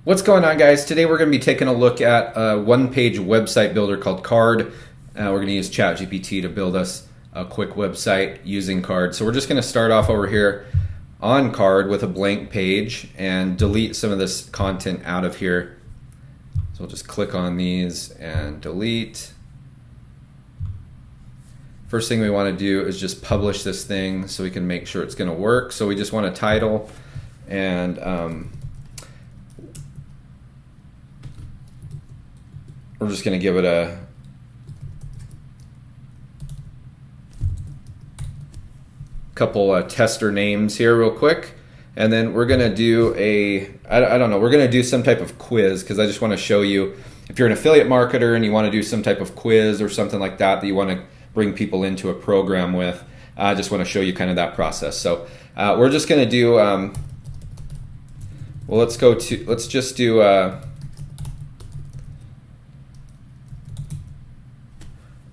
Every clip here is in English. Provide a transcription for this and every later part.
What's going on, guys? Today we're going to be taking a look at a one-page website builder called Card. We're going to use ChatGPT to build us a quick website using Card. So we're just going to start off over here on Card with a blank page and delete some of this content out of here. So we'll just click on these and delete. First thing we want to do is just publish this thing so we can make sure it's going to work. So we just want a title and we're just going to give it a couple tester names here real quick. And then we're going to do I don't know, we're going to do some type of quiz because I just want to show you if you're an affiliate marketer and you want to do some type of quiz or something like that that you want to bring people into a program with. I just want to show you kind of that process. So we're just going to do, well, let's just do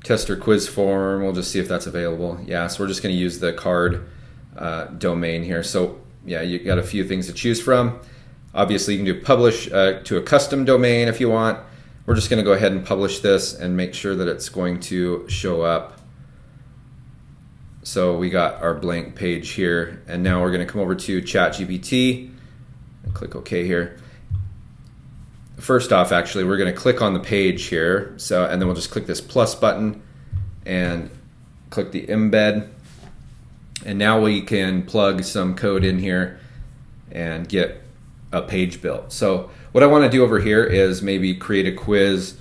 tester quiz form. We'll just see if that's available. Yeah, so we're just going to use the Card domain here. So yeah, you got a few things to choose from. Obviously, you can do publish to a custom domain if you want. We're just going to go ahead and publish this and make sure that it's going to show up. So we got our blank page here, and now we're going to come over to ChatGPT and click OK here. First off, actually, we're going to click on the page here, and then we'll just click this plus button and click the embed. And now we can plug some code in here and get a page built. So what I want to do over here is maybe create a quiz.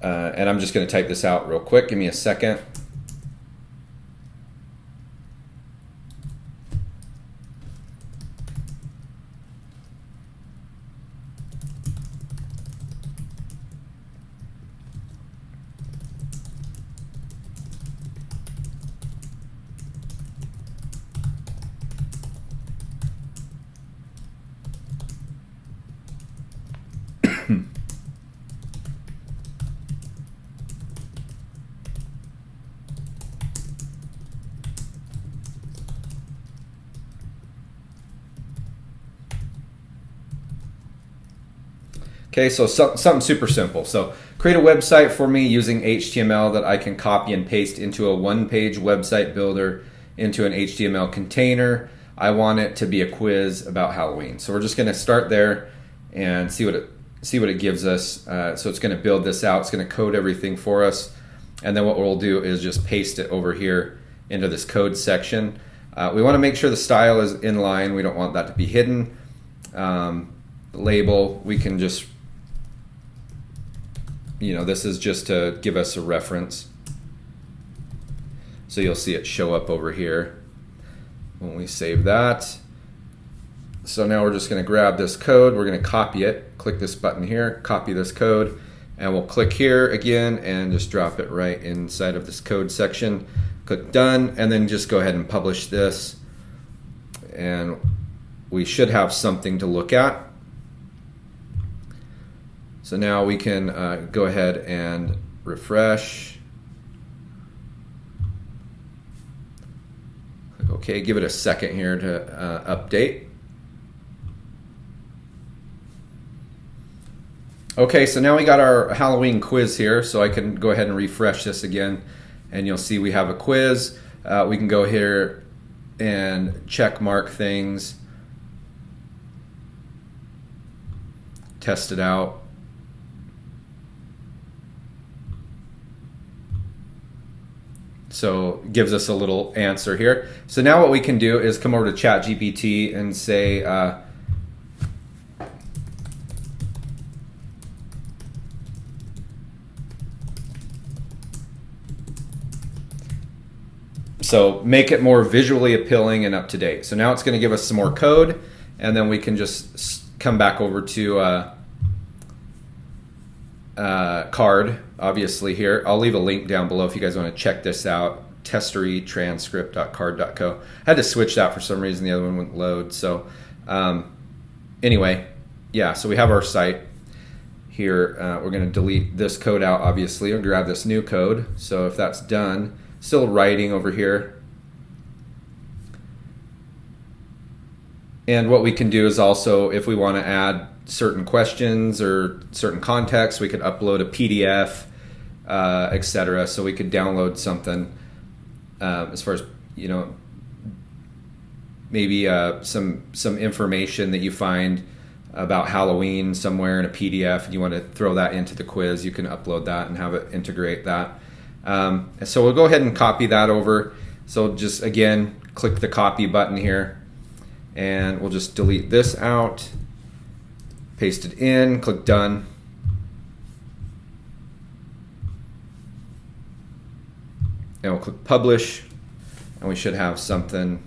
And I'm just going to type this out real quick. Give me a second. Okay, so something super simple. So create a website for me using HTML that I can copy and paste into a one-page website builder into an HTML container. I want it to be a quiz about Halloween. So we're just going to start there and see what it gives us. So it's going to build this out. It's going to code everything for us. And then what we'll do is just paste it over here into this code section. We want to make sure the style is in line. We don't want that to be hidden. Label, we can just, this is just to give us a reference. So you'll see it show up over here when we save that. So now we're just going to grab this code. We're going to copy it. Click this button here, copy this code, and we'll click here again and just drop it right inside of this code section. Click done, and then just go ahead and publish this. And we should have something to look at. So now we can go ahead and refresh. Click OK, give it a second here to update. Okay, so now we got our Halloween quiz here, so I can go ahead and refresh this again, and you'll see we have a quiz. We can go here and check mark things, test it out. So it gives us a little answer here. So now what we can do is come over to ChatGPT and say, so make it more visually appealing and up to date. So now it's going to give us some more code, and then we can just come back over to Card, obviously here. I'll leave a link down below if you guys want to check this out. Testerytranscript.card.co. I had to switch that for some reason. The other one wouldn't load. So anyway, yeah, so we have our site here. We're going to delete this code out, obviously, and grab this new code. So if that's done, still writing over here. And what we can do is also, if we want to add certain questions or certain context, we could upload a PDF, etc. So we could download something as far as, maybe some information that you find about Halloween somewhere in a PDF, and you want to throw that into the quiz, you can upload that and have it integrate that. So we'll go ahead and copy that over. So just, again, click the copy button here, and we'll just delete this out, paste it in, click done. And we'll click publish, and we should have something.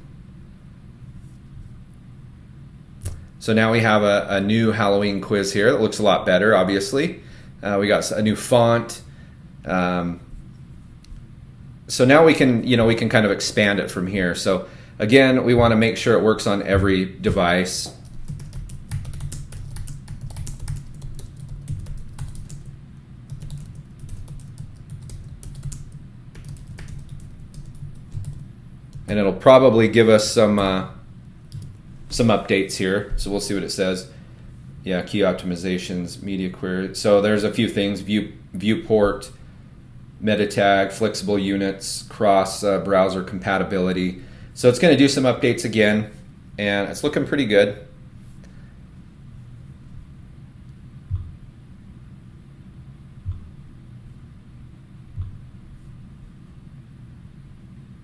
So now we have a new Halloween quiz here. It looks a lot better, obviously. We got a new font. So now we can kind of expand it from here. So again, we want to make sure it works on every device. And it'll probably give us some updates here. So we'll see what it says. Yeah, key optimizations, media query. So there's a few things: viewport, meta tag, flexible units, cross browser compatibility. So it's going to do some updates again, and it's looking pretty good.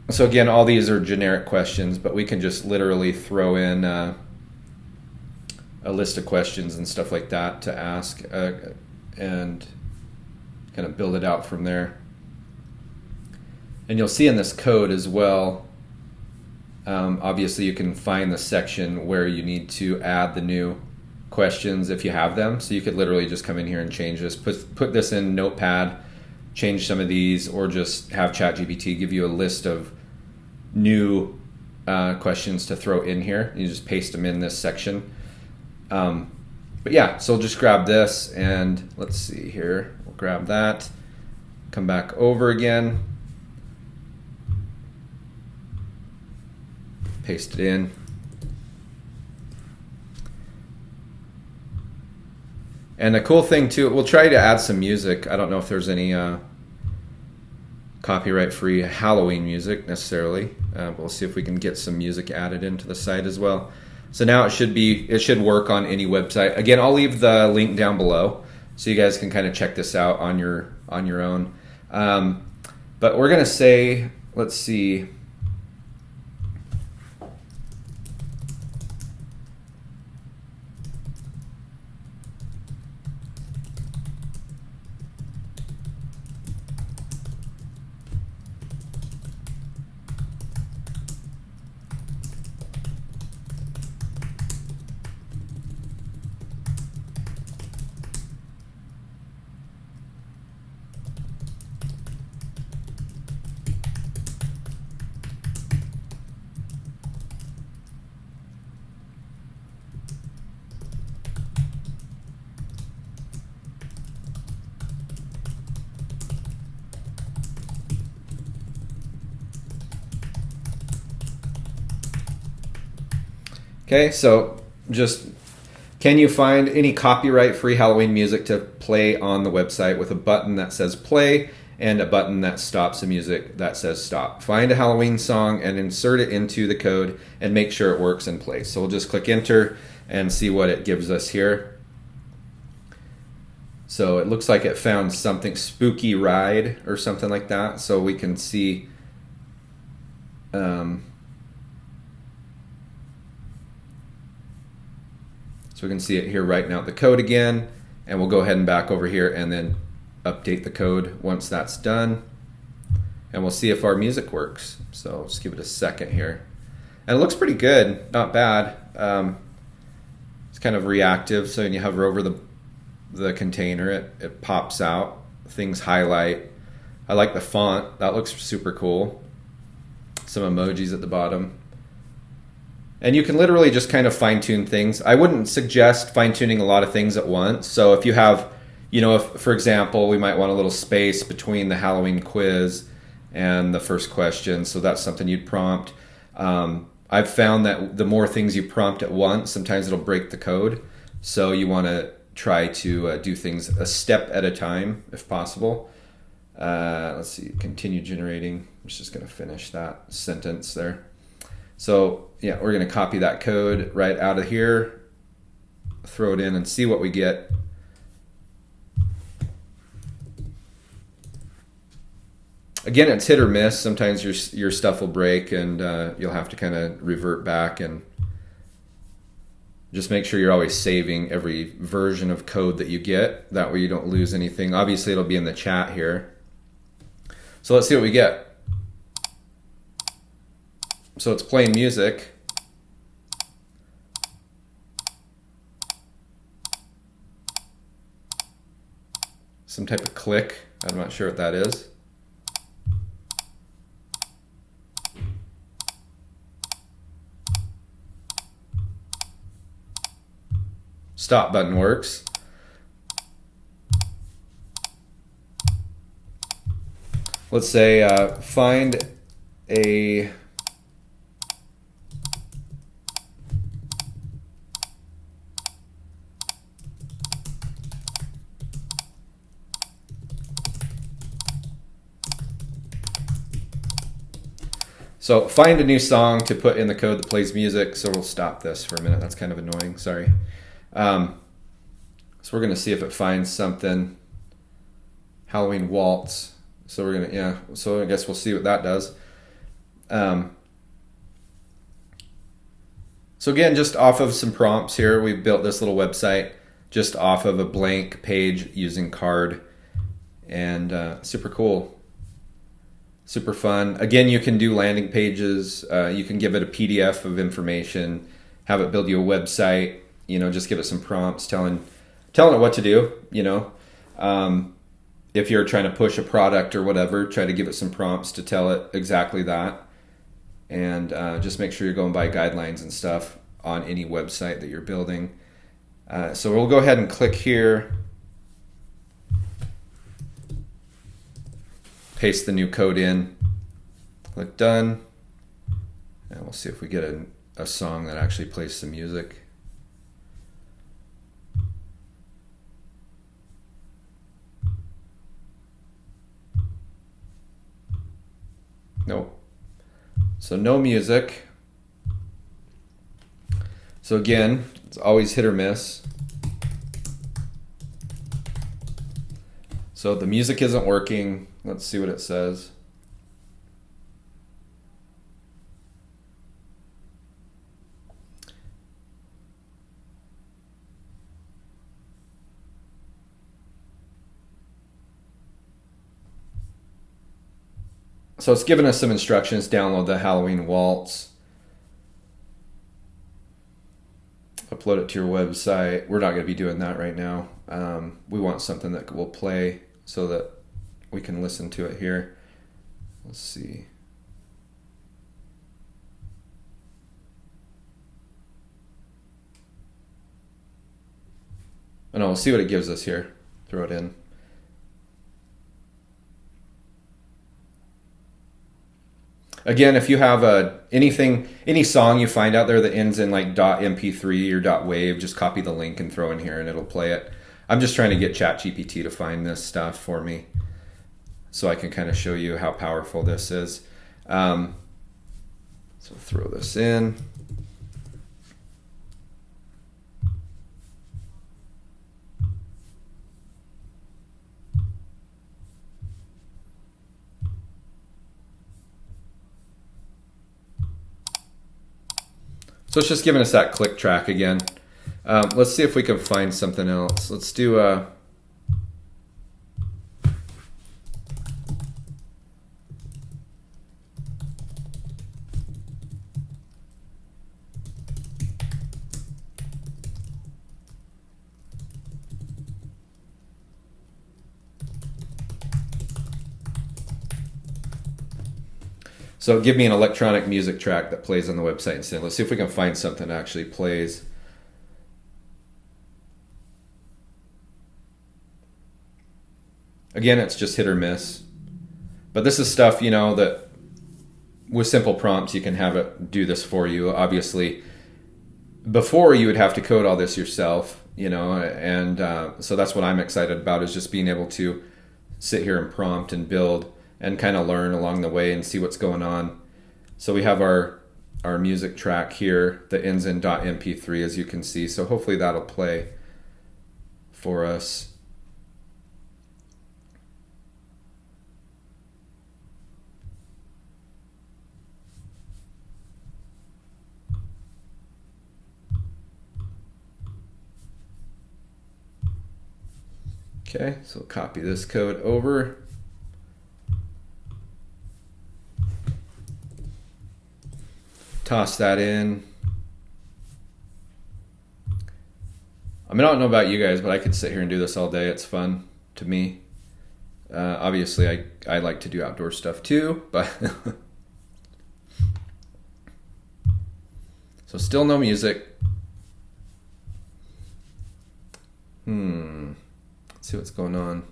So again, all these are generic questions, but we can just literally throw in a list of questions and stuff like that to ask, and kind of build it out from there. And you'll see in this code as well, obviously you can find the section where you need to add the new questions if you have them. So you could literally just come in here and change this, put this in Notepad, change some of these, or just have ChatGPT give you a list of new questions to throw in here. You just paste them in this section. But yeah, so just grab this, and let's see here. We'll grab that, come back over again, paste it in. And the cool thing too, we'll try to add some music. I don't know if there's any copyright-free Halloween music necessarily, but we'll see if we can get some music added into the site as well. So now it should work on any website. Again, I'll leave the link down below so you guys can kind of check this out on your own. But we're gonna say, let's see. Okay, so just, can you find any copyright-free Halloween music to play on the website with a button that says play and a button that stops the music that says stop? Find a Halloween song and insert it into the code and make sure it works and plays. So we'll just click enter and see what it gives us here. So it looks like it found something, Spooky Ride or something like that. So we can see so we can see it here writing out the code again, and we'll go ahead and back over here and then update the code once that's done, and we'll see if our music works. So just give it a second here, and it looks pretty good, not bad. It's kind of reactive, so when you hover over the container, it pops out, things highlight. I like the font, that looks super cool. Some emojis at the bottom. And you can literally just kind of fine-tune things. I wouldn't suggest fine-tuning a lot of things at once. So if you have, if, for example, we might want a little space between the Halloween quiz and the first question, so that's something you'd prompt. I've found that the more things you prompt at once, sometimes it'll break the code. So you want to try to do things a step at a time if possible. Let's see, continue generating. I'm just going to finish that sentence there. So yeah, we're going to copy that code right out of here, throw it in and see what we get. Again, it's hit or miss. Sometimes your stuff will break and you'll have to kind of revert back and just make sure you're always saving every version of code that you get. That way you don't lose anything. Obviously, it'll be in the chat here. So let's see what we get. So it's playing music. Some type of click. I'm not sure what that is. Stop button works. Let's say find a So find a new song to put in the code that plays music. So we'll stop this for a minute. That's kind of annoying. Sorry. So we're going to see if it finds something. Halloween waltz. So we're going to, yeah. So I guess we'll see what that does. So again, just off of some prompts here, we've built this little website just off of a blank page using card. And super cool. Super fun. Again, you can do landing pages. You can give it a PDF of information, have it build you a website, just give it some prompts telling it what to do, if you're trying to push a product or whatever, try to give it some prompts to tell it exactly that. And just make sure you're going by guidelines and stuff on any website that you're building. So we'll go ahead and click here. Paste the new code in, click done, and we'll see if we get a song that actually plays some music. Nope. So no music. So again, it's always hit or miss. So the music isn't working. Let's see what it says. So it's given us some instructions. Download the Halloween waltz. Upload it to your website. We're not going to be doing that right now. We want something that will play so that we can listen to it here. Let's see. And we'll see what it gives us here. Throw it in. Again, if you have any song you find out there that ends in like .mp3 or .wave, just copy the link and throw in here and it'll play it. I'm just trying to get ChatGPT to find this stuff for me so I can kind of show you how powerful this is. So throw this in. So it's just giving us that click track again. Let's see if we can find something else. Let's do So give me an electronic music track that plays on the website instead. Let's see if we can find something that actually plays. Again, it's just hit or miss. But this is stuff, that with simple prompts, you can have it do this for you. Obviously, before you would have to code all this yourself, and so that's what I'm excited about, is just being able to sit here and prompt and build and kind of learn along the way and see what's going on. So we have our music track here that ends in .mp3, as you can see. So hopefully that'll play for us. Okay, so copy this code over. Toss that in. I mean, I don't know about you guys, but I could sit here and do this all day. It's fun to me. Obviously, I like to do outdoor stuff too, but so still no music. Let's see what's going on.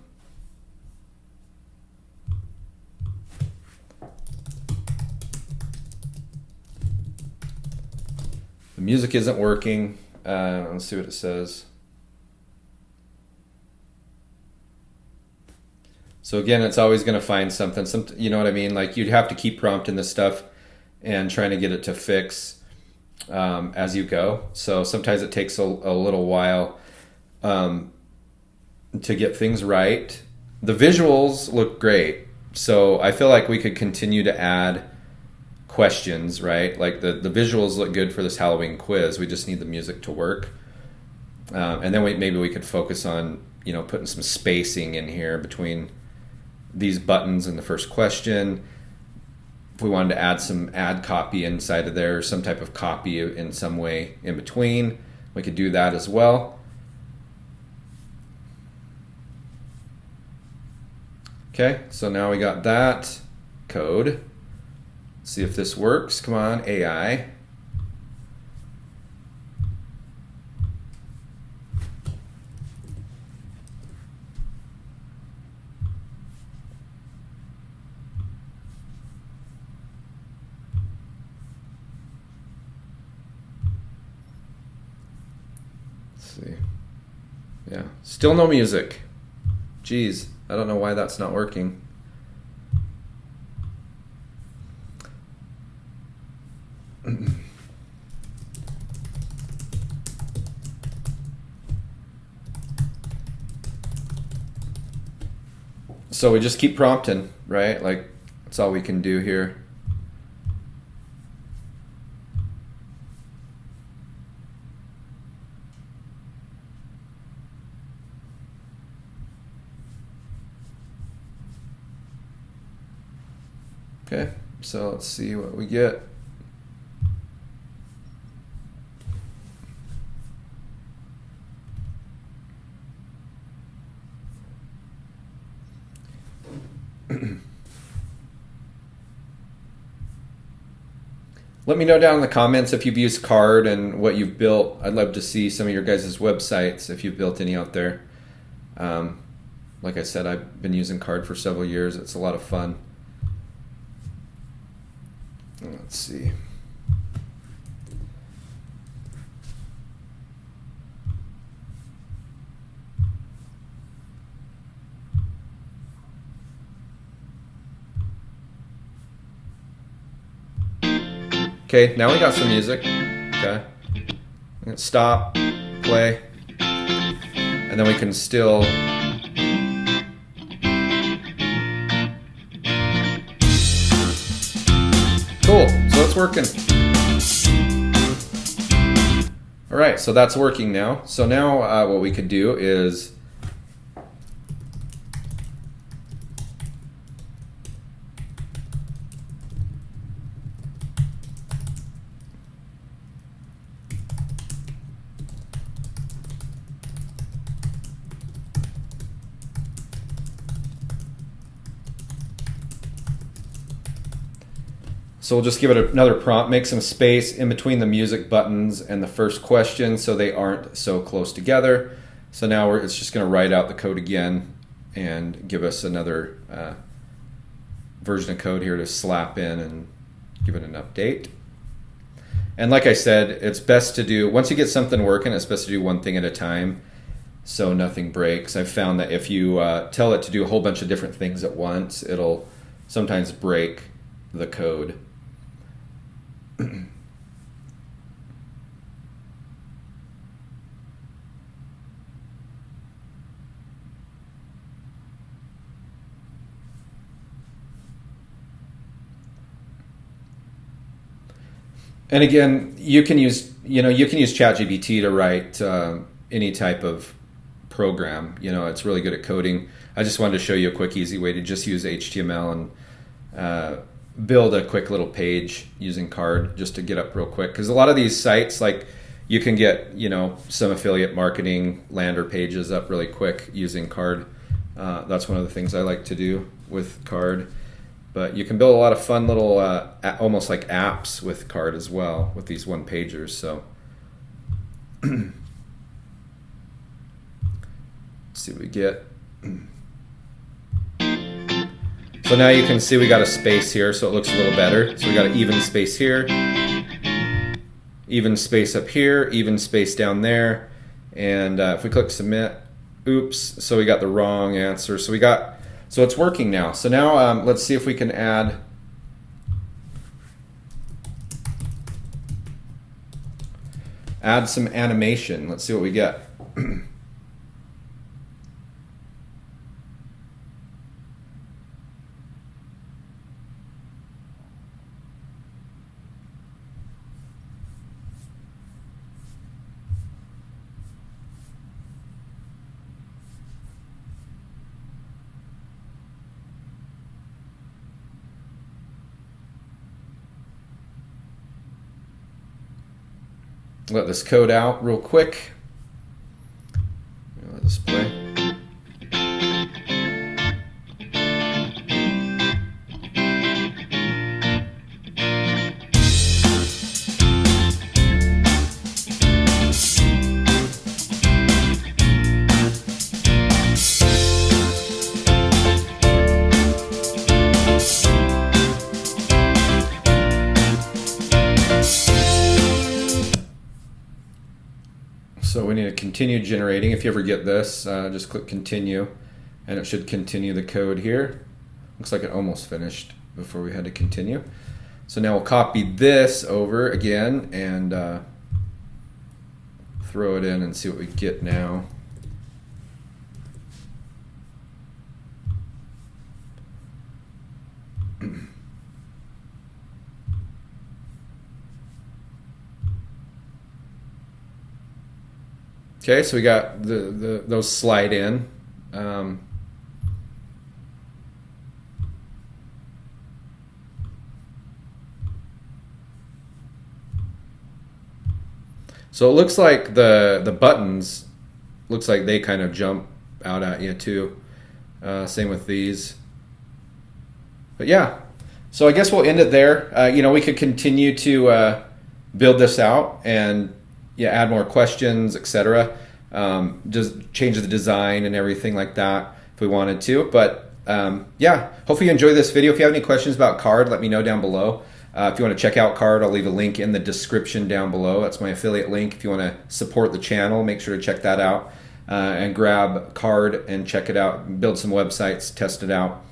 The music isn't working. Let's see what it says. So again, it's always going to find something. You know what I mean? Like, you'd have to keep prompting this stuff and trying to get it to fix as you go. So sometimes it takes a little while to get things right. The visuals look great. So I feel like we could continue to add questions, right? Like the visuals look good for this Halloween quiz. We just need the music to work. And then maybe we could focus on, putting some spacing in here between these buttons and the first question. If we wanted to add some ad copy inside of there, some type of copy in some way in between, we could do that as well. Okay, so now we got that code. See if this works. Come on, AI. Let's see. Yeah, still no music. Jeez, I don't know why that's not working. So we just keep prompting, right? Like, that's all we can do here. Okay, so let's see what we get. Let me know down in the comments if you've used Card and what you've built. I'd love to see some of your guys' websites if you've built any out there. Like I said, I've been using Card for several years. It's a lot of fun. Let's see. Okay, now we got some music. Okay. I'm gonna stop, play, and then we can still cool, so it's working. All right, so that's working now. So now what we could do is so we'll just give it another prompt, make some space in between the music buttons and the first question so they aren't so close together. So now it's just going to write out the code again and give us another version of code here to slap in and Give it an update. And like I said, it's best to do, once you get something working, it's best to do one thing at a time so nothing breaks. I've found that if you tell it to do a whole bunch of different things at once, it'll sometimes break the code. And again, you can use ChatGPT to write any type of program. It's really good at coding. I just wanted to show you a quick, easy way to just use HTML and build a quick little page using Card just to get up real quick. Because a lot of these sites, like you can get some affiliate marketing lander pages up really quick using Card. That's one of the things I like to do with Card. But you can build a lot of fun little, almost like apps with Card as well, with these one-pagers. So, let's see what we get. So now you can see we got a space here, so it looks a little better. So we got an even space here, even space up here, even space down there. And if we click submit, oops, so we got the wrong answer. So it's working now. So now let's see if we can add some animation. Let's see what we get. Let this code out real quick. Let this play. So we need to continue generating. If you ever get this, just click continue and it should continue the code here. Looks like it almost finished before we had to continue. So now we'll copy this over again and throw it in and see what we get now. Okay, so we got those slide in. So it looks like the buttons, looks like they kind of jump out at you too. Same with these. But yeah, so I guess we'll end it there. We could continue to build this out and add more questions, etc. Just change the design and everything like that if we wanted to. But hopefully you enjoyed this video. If you have any questions about Card, let me know down below. If you want to check out Card, I'll leave a link in the description down below. That's my affiliate link. If you want to support the channel, make sure to check that out and grab Card and check it out. Build some websites, test it out.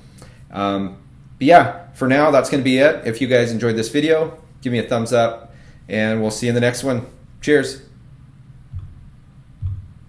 For now, that's going to be it. If you guys enjoyed this video, give me a thumbs up, and we'll see you in the next one. Cheers.